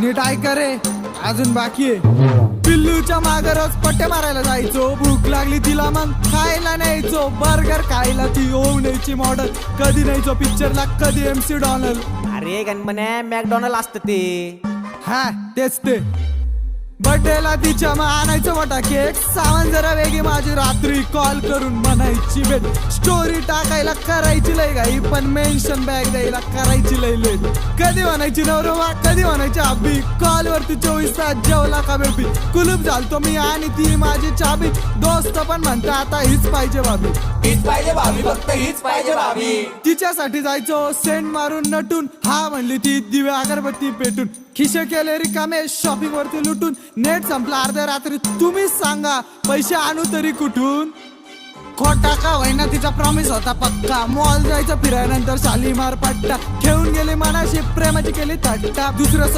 नीट ऐका रे, अजून बाकी आहे. पिल्लूच्या मागे रोज पट्टे मारायला जायचो, भूक लागली तिला मग खायला न्यायचो. बर्गर खायला ती होऊ न्यायची मॉडल, कधी न्यायचो पिक्चरला, कधी MC डॉनल. अरे गणपण्या मॅकडॉनल्ड असतं ते. हा तेच ते. बर्थडेला तिच्या मग आणायचं मोठा केक, सामान जरा वेगळी माझी, रात्री कॉल करून म्हणायची भेट. स्टोरी टाकायला करायची लय घाई, पण मेन्शन बॅग द्यायला करायची लय लेट. कधी म्हणायची नवरोबा, कधी म्हणायची अब्बी, कॉल वरती 24 तास जेवला का बेबी. कुलूप झालतो मी आणि ती माझी चाबी, दोस्त पण म्हणता आता हीच पाहिजे भाभी. हीच पाहिजे भाभी, फक्त हीच पाहिजे भाभी. तिच्यासाठी जायचो सेंट मारून नटून, हा म्हणली ती दिवे अगरबत्ती पेटून. खिशे केले रिकामे शॉपिंग वरती लुटून, नेट संपला अर्ध्या रात्री, तुम्हीच सांगा पैसे आणू तरी कुठून. खोटा का होईना तिचा प्रॉमिस होता पक्का, मॉल जायचं फिरायनंतर शालीमार पट्टा. घेऊन गेली मनाशी प्रेमाची केली थट्टा, दुसरं